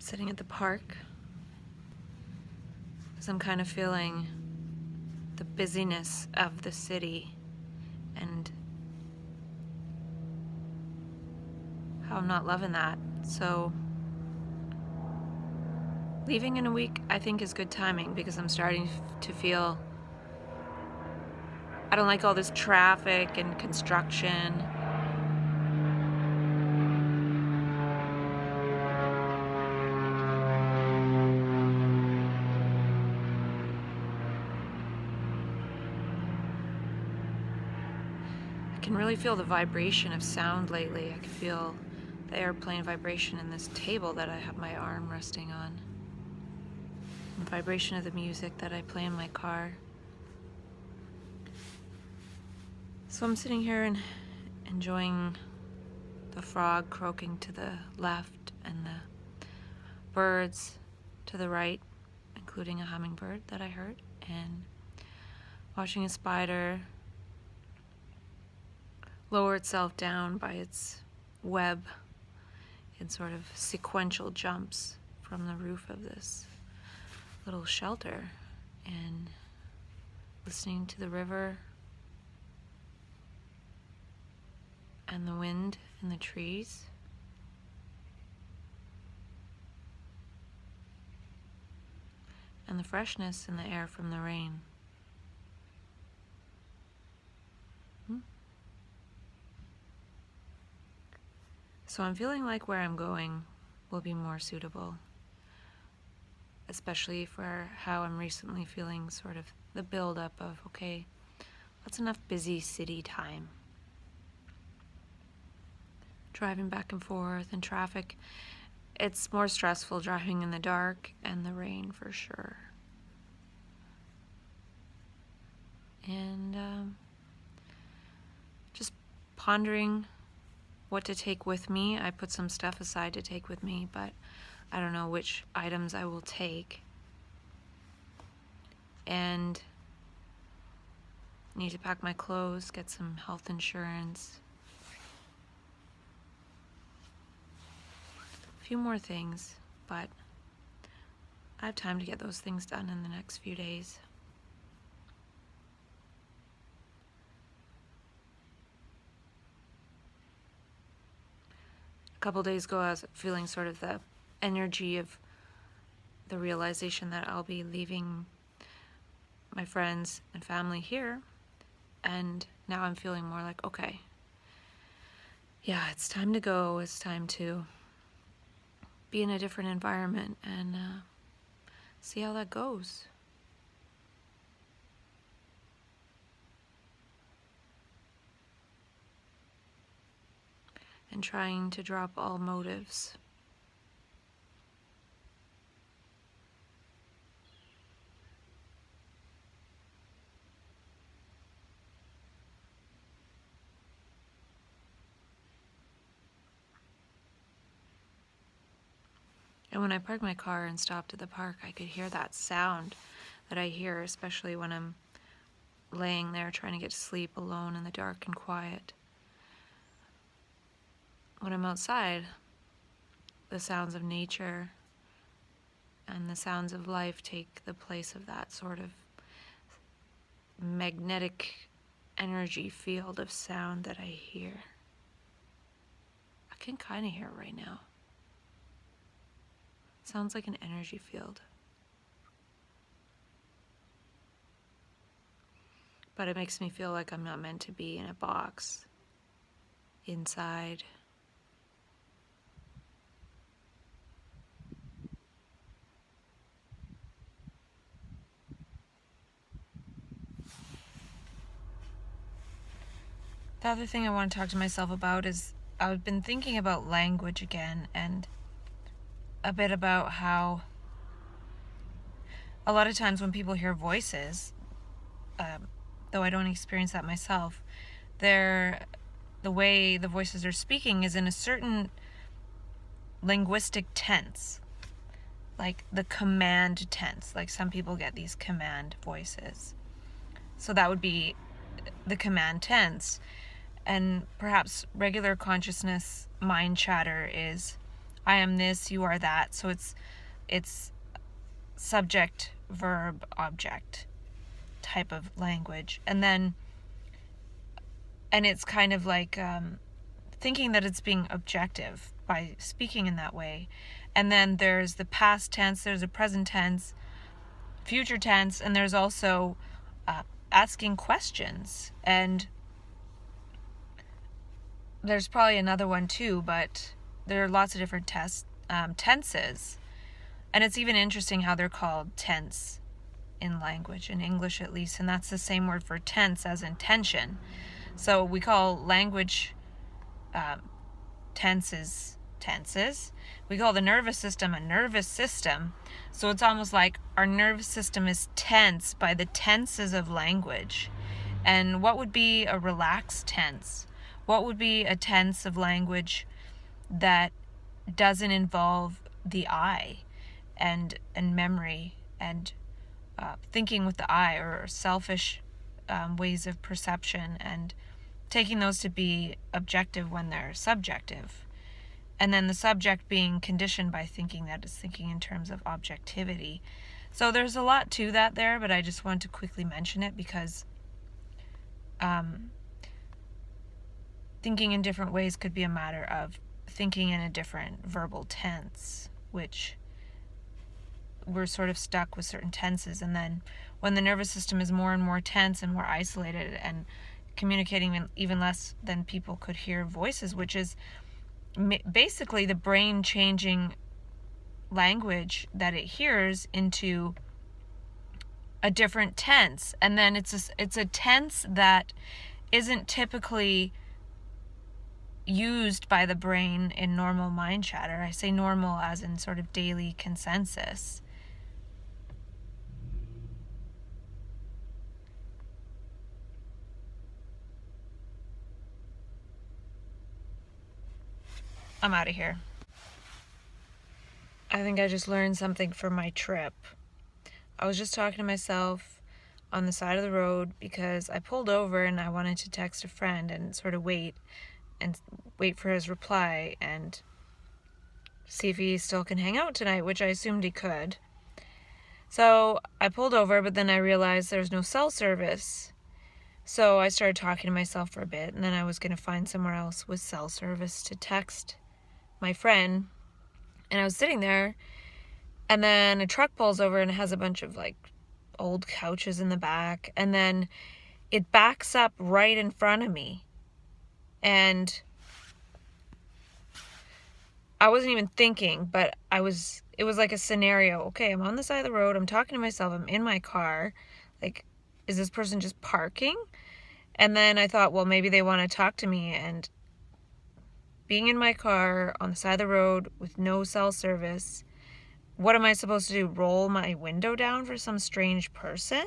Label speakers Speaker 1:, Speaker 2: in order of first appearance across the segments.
Speaker 1: sitting at the park because I'm kind of feeling the busyness of the city and how I'm not loving that. So leaving in a week I think is good timing because I'm starting to feel I don't like all this traffic and construction. I can really feel the vibration of sound lately. I can feel the airplane vibration in this table that I have my arm resting on. The vibration of the music that I play in my car. So I'm sitting here and enjoying the frog croaking to the left and the birds to the right, including a hummingbird that I heard, and watching a spider lower itself down by its web in sort of sequential jumps from the roof of this little shelter, and listening to the river and the wind in the trees. And the freshness in the air from the rain. So I'm feeling like where I'm going will be more suitable, especially for how I'm recently feeling sort of the build-up of, okay, that's enough busy city time. Driving back and forth in traffic, it's more stressful driving in the dark and the rain for sure. And just pondering what to take with me. I put some stuff aside to take with me, but I don't know which items I will take. And need to pack my clothes, get some health insurance. A few more things, but I have time to get those things done in the next few days. A couple days ago, I was feeling sort of the energy of the realization that I'll be leaving my friends and family here, and now I'm feeling more like, okay, yeah, it's time to go. It's time to be in a different environment and see how that goes. And trying to drop all motives. And when I parked my car and stopped at the park, I could hear that sound that I hear, especially when I'm laying there trying to get to sleep alone in the dark and quiet. When I'm outside, the sounds of nature and the sounds of life take the place of that sort of magnetic energy field of sound that I hear. I can kind of hear it right now. It sounds like an energy field. But it makes me feel like I'm not meant to be in a box, inside. The other thing I want to talk to myself about is I've been thinking about language again, and a bit about how a lot of times when people hear voices, though I don't experience that myself, the way the voices are speaking is in a certain linguistic tense, like the command tense. Like some people get these command voices. So that would be the command tense. And perhaps regular consciousness mind chatter is I am this, you are that. So it's subject, verb, object type of language. And it's kind of like thinking that it's being objective by speaking in that way. And then there's the past tense, there's a present tense, future tense, and there's also asking questions. And there's probably another one too, but there are lots of different tenses. And it's even interesting how they're called tense in language, in English at least, and that's the same word for tense as in tension. So we call language tenses. We call the nervous system a nervous system. So it's almost like our nervous system is tense by the tenses of language. And what would be a relaxed tense? What would be a tense of language that doesn't involve the I and memory and thinking with the I, or selfish ways of perception, and taking those to be objective when they're subjective? And then the subject being conditioned by thinking that it's thinking in terms of objectivity. So there's a lot to that there, but I just want to quickly mention it because thinking in different ways could be a matter of thinking in a different verbal tense, which we're sort of stuck with certain tenses. And then when the nervous system is more and more tense and more isolated and communicating even less than people could hear voices, which is basically the brain changing language that it hears into a different tense. And then it's a tense that isn't typically used by the brain in normal mind chatter. I say normal as in sort of daily consensus. I'm out of here. I think I just learned something for my trip. I was just talking to myself on the side of the road because I pulled over and I wanted to text a friend and sort of wait for his reply and see if he still can hang out tonight, which I assumed he could. So I pulled over, but then I realized there's no cell service. So I started talking to myself for a bit, and then I was going to find somewhere else with cell service to text my friend. And I was sitting there, and then a truck pulls over and it has a bunch of like old couches in the back, and then it backs up right in front of me. And I wasn't even thinking, but it was like a scenario. Okay, I'm on the side of the road, I'm talking to myself, I'm in my car, like, is this person just parking? And then I thought, well, maybe they want to talk to me. And being in my car on the side of the road with no cell service, what am I supposed to do? Roll my window down for some strange person?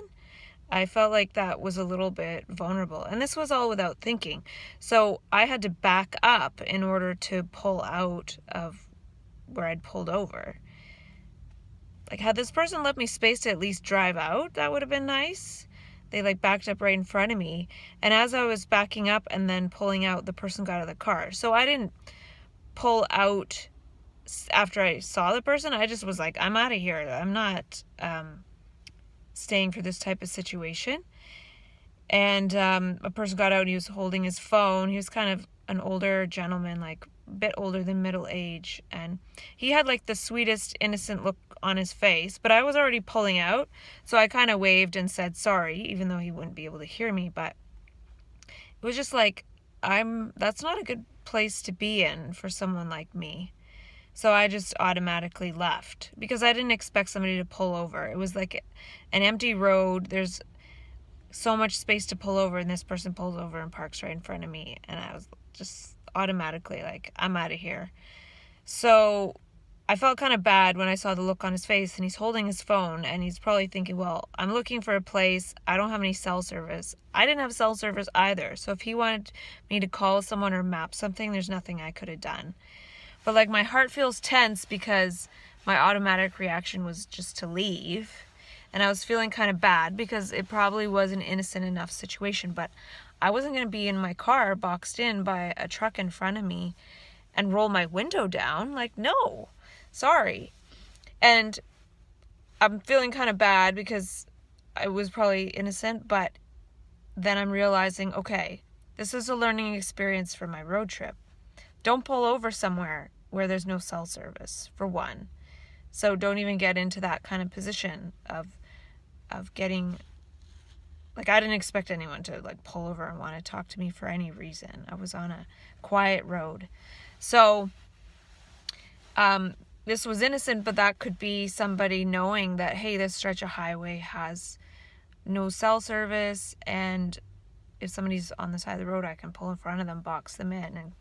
Speaker 1: I felt like that was a little bit vulnerable. And this was all without thinking. So I had to back up in order to pull out of where I'd pulled over. Like, had this person left me space to at least drive out, that would have been nice. They like backed up right in front of me. And as I was backing up and then pulling out, the person got out of the car. So I didn't pull out after I saw the person. I just was like, I'm out of here. I'm not staying for this type of situation. And a person got out and he was holding his phone. He was kind of an older gentleman, like a bit older than middle age. And he had like the sweetest, innocent look on his face. But I was already pulling out. So I kind of waved and said sorry, even though he wouldn't be able to hear me. But it was just like, that's not a good place to be in for someone like me. So I just automatically left because I didn't expect somebody to pull over. It was like an empty road. There's so much space to pull over, and this person pulls over and parks right in front of me. And I was just automatically like, I'm out of here. So I felt kind of bad when I saw the look on his face, and he's holding his phone, and he's probably thinking, well, I'm looking for a place. I don't have any cell service. I didn't have cell service either. So if he wanted me to call someone or map something, there's nothing I could have done. But like my heart feels tense because my automatic reaction was just to leave. And I was feeling kind of bad because it probably was an innocent enough situation. But I wasn't going to be in my car boxed in by a truck in front of me and roll my window down. Like, no, sorry. And I'm feeling kind of bad because I was probably innocent, but then I'm realizing, okay, this is a learning experience for my road trip. Don't pull over somewhere where there's no cell service, for one. So don't even get into that kind of position of getting, like, I didn't expect anyone to like pull over and want to talk to me for any reason. I was on a quiet road. So this was innocent, but that could be somebody knowing that, hey, this stretch of highway has no cell service, and if somebody's on the side of the road, I can pull in front of them, box them in,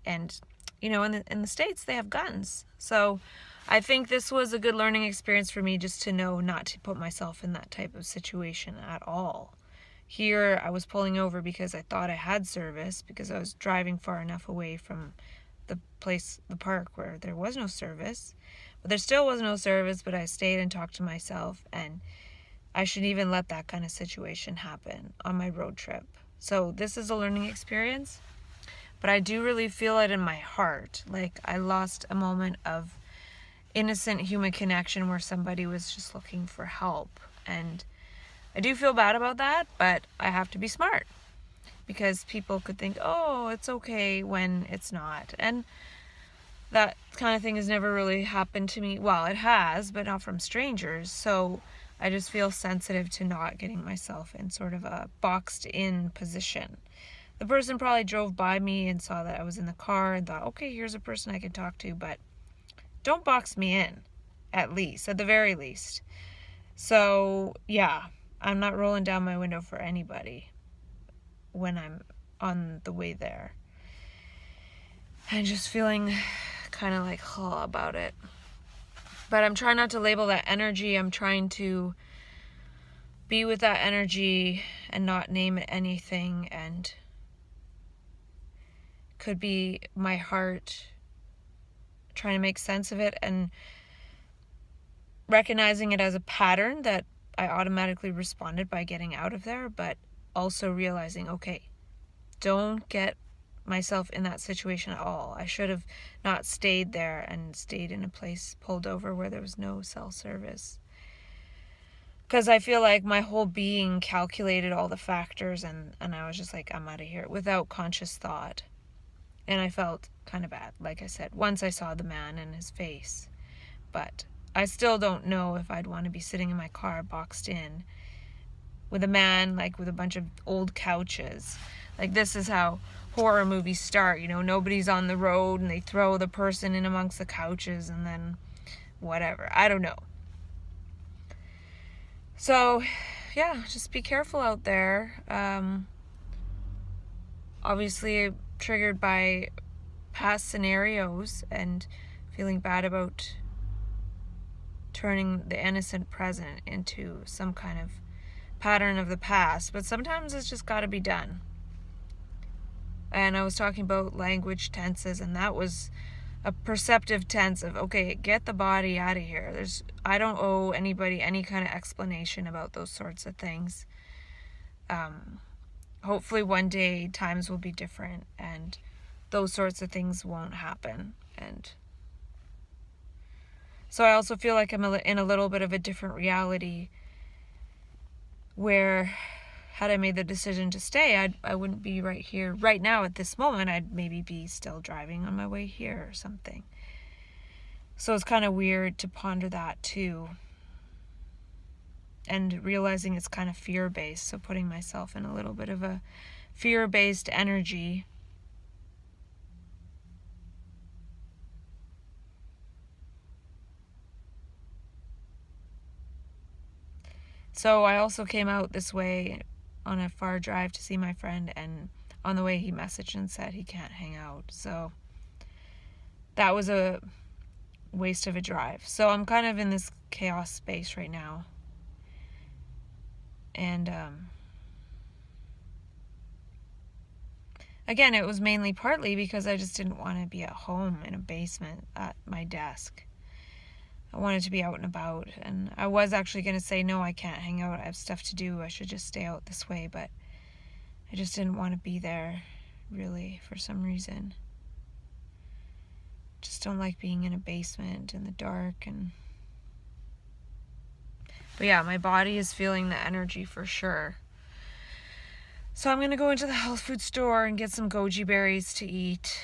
Speaker 1: and you know, in the States, they have guns. So I think this was a good learning experience for me, just to know not to put myself in that type of situation at all. Here, I was pulling over because I thought I had service, because I was driving far enough away from the park where there was no service. But there still was no service, but I stayed and talked to myself, and I should even let that kind of situation happen on my road trip. So this is a learning experience, but I do really feel it in my heart. Like, I lost a moment of innocent human connection where somebody was just looking for help. And I do feel bad about that, but I have to be smart, because people could think, oh, it's okay, when it's not. And that kind of thing has never really happened to me. Well, it has, but not from strangers. So I just feel sensitive to not getting myself in sort of a boxed in position. The person probably drove by me and saw that I was in the car and thought, okay, here's a person I can talk to, but don't box me in, at the very least. So yeah, I'm not rolling down my window for anybody when I'm on the way there. I'm just feeling kind of like about it. But I'm trying not to label that energy. I'm trying to be with that energy and not name it anything. And could be my heart trying to make sense of it and recognizing it as a pattern that I automatically responded by getting out of there, but also realizing, okay, don't get myself in that situation at all. I should have not stayed there and stayed in a place, pulled over, where there was no cell service. Because I feel like my whole being calculated all the factors, and I was just like, I'm out of here, without conscious thought. And I felt kind of bad, like I said, once I saw the man and his face. But I still don't know if I'd want to be sitting in my car boxed in with a man, like, with a bunch of old couches. Like, this is how horror movies start, you know, nobody's on the road and they throw the person in amongst the couches and then whatever. I don't know. So, yeah, just be careful out there. Obviously triggered by past scenarios and feeling bad about turning the innocent present into some kind of pattern of the past, but sometimes it's just got to be done. And I was talking about language tenses, and that was a perceptive tense of, okay, get the body out of here. I don't owe anybody any kind of explanation about those sorts of things. Hopefully one day times will be different and those sorts of things won't happen. And so I also feel like I'm in a little bit of a different reality, where had I made the decision to stay, I wouldn't be right here right now at this moment. I'd maybe be still driving on my way here or something. So it's kind of weird to ponder that too. And realizing it's kind of fear-based, so putting myself in a little bit of a fear-based energy. So I also came out this way on a far drive to see my friend, and on the way he messaged and said he can't hang out. So that was a waste of a drive. So I'm kind of in this chaos space right now. And again, it was mainly partly because I just didn't want to be at home in a basement at my desk. I wanted to be out and about, and I was actually going to say, no, I can't hang out, I have stuff to do, I should just stay out this way, but I just didn't want to be there, really, for some reason. just don't like being in a basement in the dark. But yeah, my body is feeling the energy for sure. So I'm going to go into the health food store and get some goji berries to eat.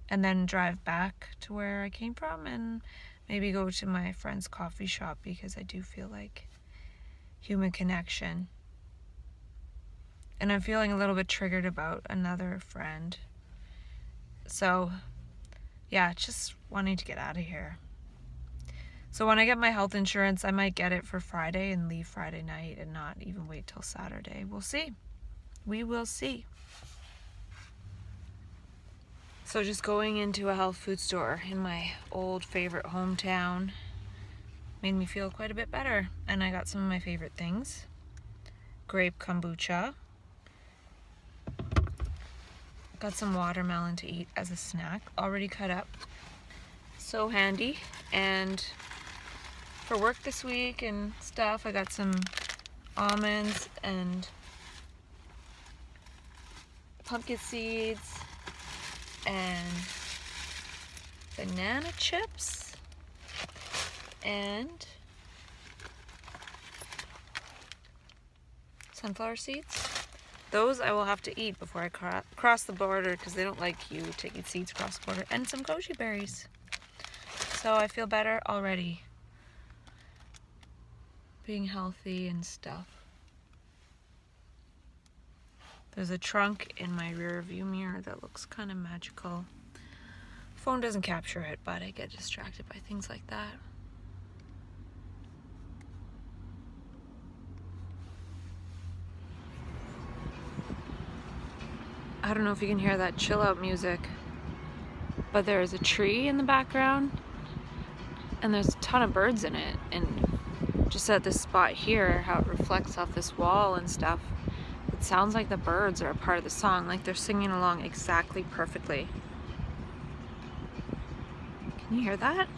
Speaker 1: And then drive back to where I came from and maybe go to my friend's coffee shop because I do feel like human connection. And I'm feeling a little bit triggered about another friend. So, yeah, just wanting to get out of here. So when I get my health insurance, I might get it for Friday and leave Friday night and not even wait till Saturday. We'll see. We will see. So just going into a health food store in my old favorite hometown made me feel quite a bit better. And I got some of my favorite things. Grape kombucha. Got some watermelon to eat as a snack, already cut up. So handy. And for work this week and stuff, I got some almonds and pumpkin seeds and banana chips and sunflower seeds. Those I will have to eat before I cross the border because they don't like you taking seeds across the border. And some goji berries. So I feel better already. Being healthy and stuff. There's a trunk in my rear view mirror that looks kind of magical. Phone doesn't capture it, but I get distracted by things like that. I don't know if you can hear that chill out music, but there's a tree in the background and there's a ton of birds in it. And just at this spot here, how it reflects off this wall and stuff, it sounds like the birds are a part of the song, like they're singing along exactly perfectly. Can you hear that?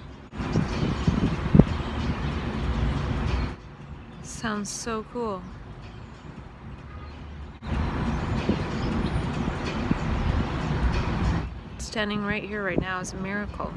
Speaker 1: Sounds so cool. Standing right here right now is a miracle.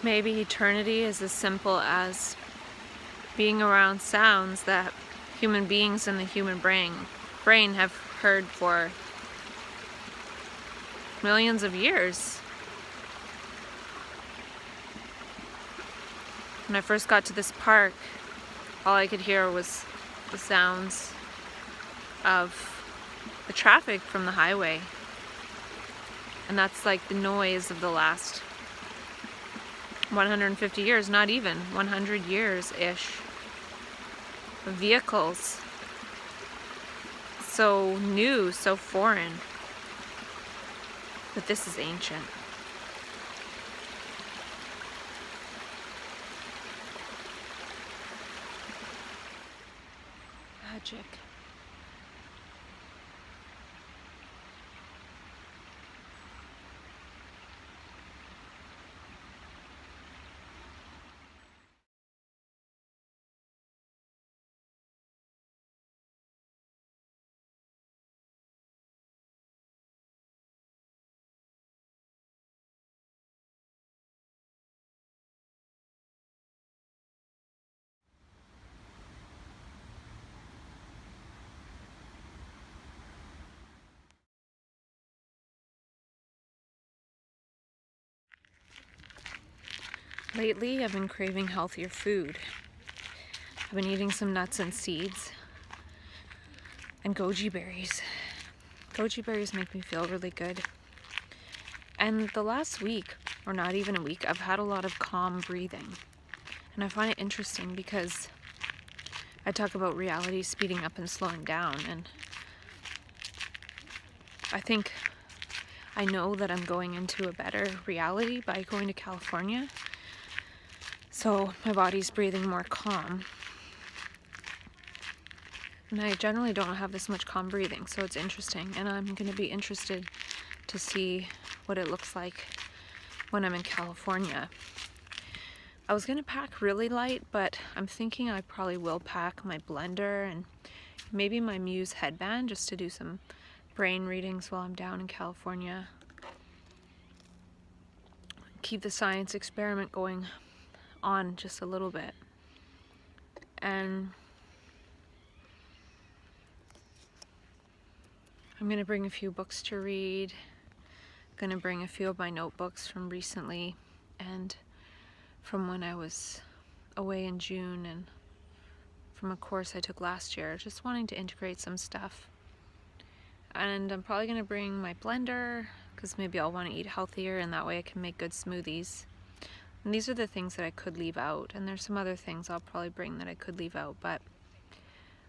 Speaker 1: maybe eternity is as simple as being around sounds that human beings and the human brain have heard for millions of years. When I first got to this park, all I could hear was the sounds of the traffic from the highway. And that's like the noise of the last 150 years, not even 100 years-ish, of vehicles. So new, so foreign. But this is ancient. Magic. Lately, I've been craving healthier food. I've been eating some nuts and seeds and goji berries. Goji berries make me feel really good. And the last week, or not even a week, I've had a lot of calm breathing. And I find it interesting because I talk about reality speeding up and slowing down, and I know that I'm going into a better reality by going to California. So my body's breathing more calm. And I generally don't have this much calm breathing, so it's interesting. And I'm going to be interested to see what it looks like when I'm in California. I was going to pack really light, but I'm thinking I probably will pack my blender and maybe my Muse headband just to do some brain readings while I'm down in California. Keep the science experiment going on just a little bit. And I'm going to bring a few books to read. I'm going to bring a few of my notebooks from recently and from when I was away in June, and from a course I took last year, just wanting to integrate some stuff. And I'm probably going to bring my blender because maybe I'll want to eat healthier, and that way I can make good smoothies. And these are the things that I could leave out, and there's some other things I'll probably bring that I could leave out, but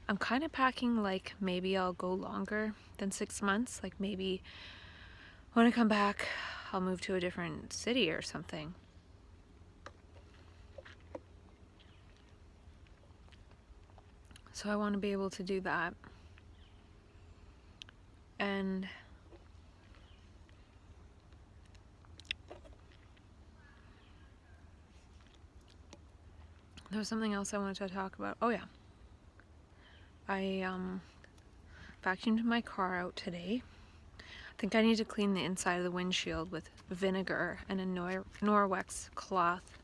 Speaker 1: I'm kind of packing like maybe I'll go longer than 6 months. Like maybe when I come back, I'll move to a different city or something. So I want to be able to do that. And there was something else I wanted to talk about. Oh yeah. I vacuumed my car out today. I think I need to clean the inside of the windshield with vinegar and a Norwex cloth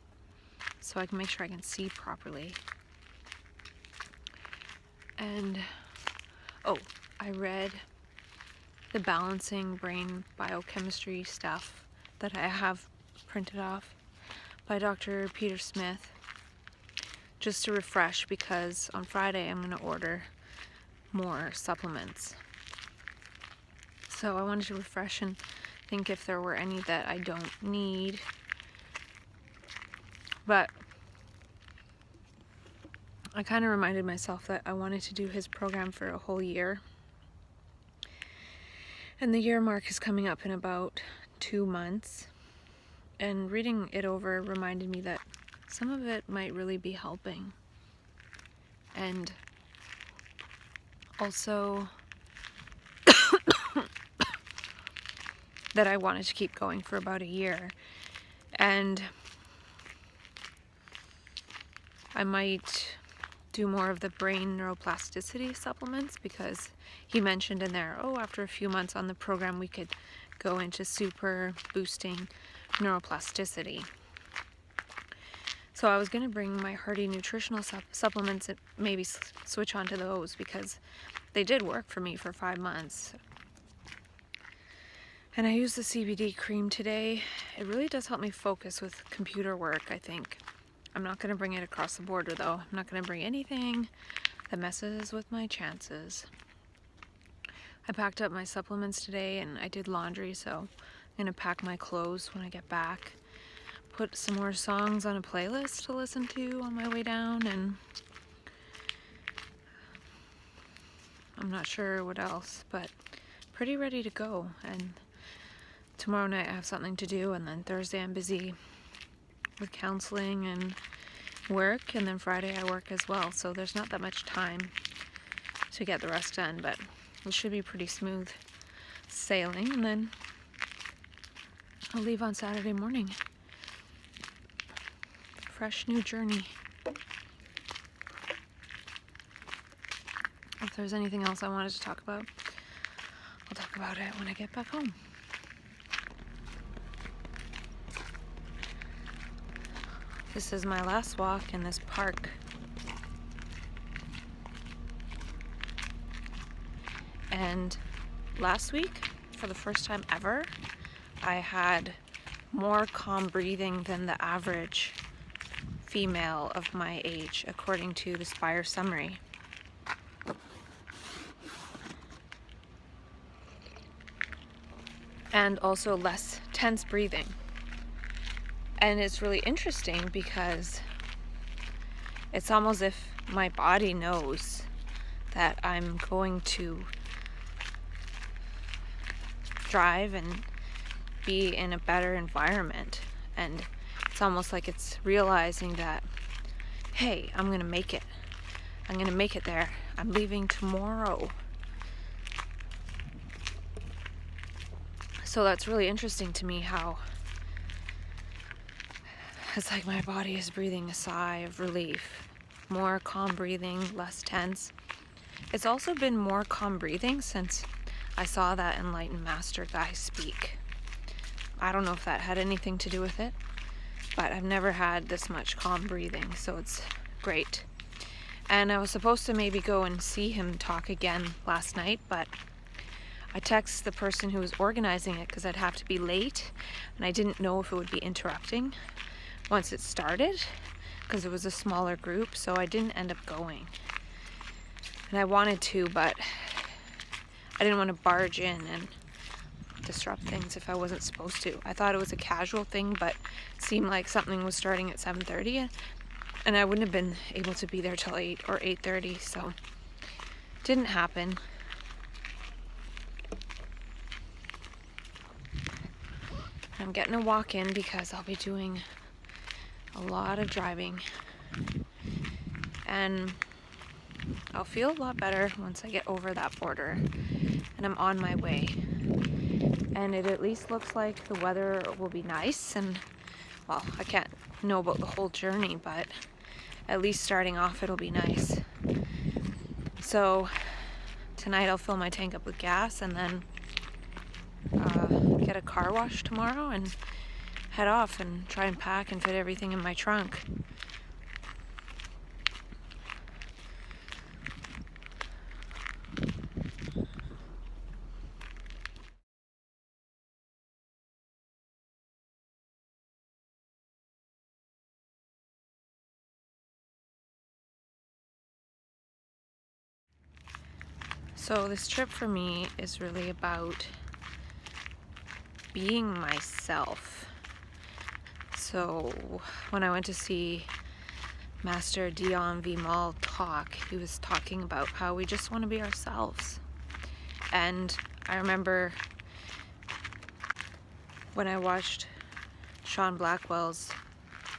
Speaker 1: so I can make sure I can see properly. And I read the balancing brain biochemistry stuff that I have printed off by Dr. Peter Smith, just to refresh, because on Friday I'm going to order more supplements. So I wanted to refresh and think if there were any that I don't need. But I kind of reminded myself that I wanted to do his program for a whole year. And the year mark is coming up in about 2 months. And reading it over reminded me that some of it might really be helping. And also that I wanted to keep going for about a year. And I might do more of the brain neuroplasticity supplements, because he mentioned in there, after a few months on the program we could go into super boosting neuroplasticity. So I was going to bring my Hearty nutritional supplements and maybe switch onto those because they did work for me for 5 months. And I used the CBD cream today. It really does help me focus with computer work, I think. I'm not going to bring it across the border though. I'm not going to bring anything that messes with my chances. I packed up my supplements today and I did laundry, so I'm going to pack my clothes when I get back. Put some more songs on a playlist to listen to on my way down, and I'm not sure what else, but pretty ready to go. And tomorrow night I have something to do, and then Thursday I'm busy with counseling and work, and then Friday I work as well, so there's not that much time to get the rest done, but it should be pretty smooth sailing, and then I'll leave on Saturday morning. Fresh new journey. If there's anything else I wanted to talk about, I'll talk about it when I get back home. This is my last walk in this park. And last week, for the first time ever, I had more calm breathing than the average female of my age, according to the Spire summary. And also less tense breathing. And it's really interesting because it's almost as if my body knows that I'm going to drive and be in a better environment. And it's almost like it's realizing that, hey, I'm gonna make it. I'm gonna make it there. I'm leaving tomorrow. So that's really interesting to me, how it's like my body is breathing a sigh of relief. More calm breathing, less tense. It's also been more calm breathing since I saw that enlightened master guy speak. I don't know if that had anything to do with it, but I've never had this much calm breathing, so it's great. And I was supposed to maybe go and see him talk again last night, but I texted the person who was organizing it because I'd have to be late, and I didn't know if it would be interrupting once it started because it was a smaller group, so I didn't end up going. And I wanted to, but I didn't want to barge in and disrupt things if I wasn't supposed to. I thought it was a casual thing, but it seemed like something was starting at 7:30, and I wouldn't have been able to be there till 8 or 8:30, so it didn't happen. I'm getting a walk in because I'll be doing a lot of driving, and I'll feel a lot better once I get over that border and I'm on my way. And it at least looks like the weather will be nice, and well, I can't know about the whole journey, but at least starting off it'll be nice. So tonight I'll fill my tank up with gas and then get a car wash tomorrow and head off and try and pack and fit everything in my trunk. So this trip for me is really about being myself. So when I went to see Master Dion V. Mall talk, he was talking about how we just want to be ourselves. And I remember when I watched Sean Blackwell's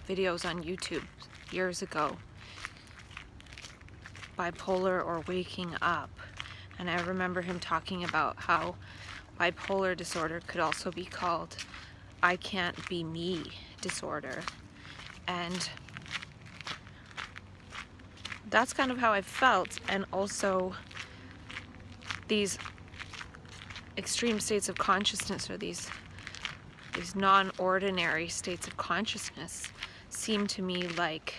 Speaker 1: videos on YouTube years ago, Bipolar or Waking Up, and I remember him talking about how bipolar disorder could also be called I can't be me disorder. And that's kind of how I felt. And also these extreme states of consciousness, or these non-ordinary states of consciousness, seem to me like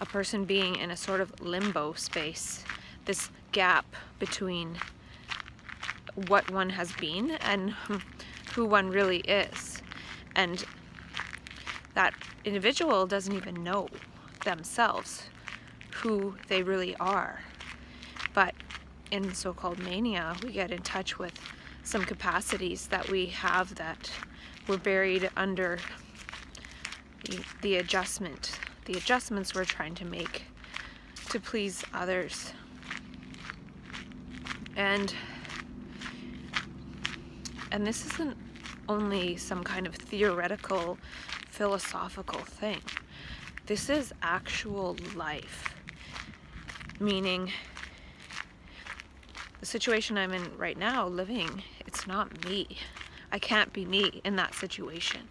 Speaker 1: a person being in a sort of limbo space, this gap between what one has been and who one really is. And that individual doesn't even know themselves who they really are. But in so-called mania, we get in touch with some capacities that we have that were buried under the adjustments we're trying to make to please others. And this isn't only some kind of theoretical, philosophical thing. This is actual life. Meaning, the situation I'm in right now, living, it's not me. I can't be me in that situation.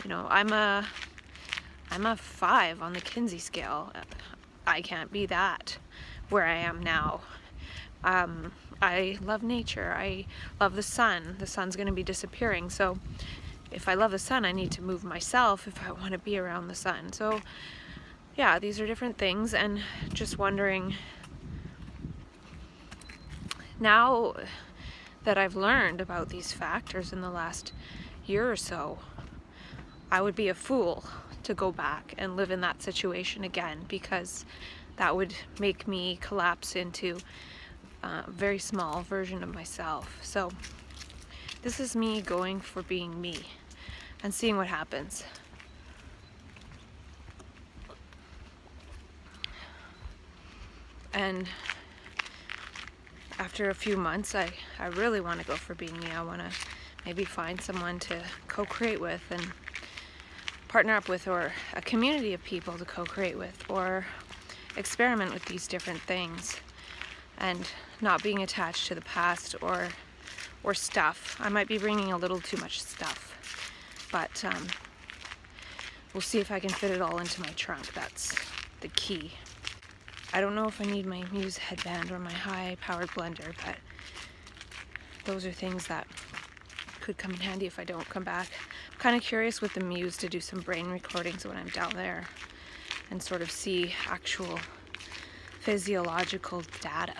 Speaker 1: You know, I'm a 5 on the Kinsey scale. I can't be that where I am now. I love nature. I love the sun. The sun's going to be disappearing. So if I love the sun, I need to move myself if I want to be around the sun. So yeah, these are different things, and just wondering, now that I've learned about these factors in the last year or so, I would be a fool to go back and live in that situation again, because that would make me collapse into a very small version of myself. So this is me going for being me and seeing what happens. And after a few months, I really want to go for being me. I want to maybe find someone to co-create with and partner up with, or a community of people to co-create with, or experiment with these different things, and not being attached to the past or stuff. I might be bringing a little too much stuff, but we'll see if I can fit it all into my trunk. That's the key. I don't know if I need my Muse headband or my high-powered blender, but those are things that could come in handy if I don't come back. I'm kind of curious with the Muse to do some brain recordings when I'm down there and sort of see actual physiological data.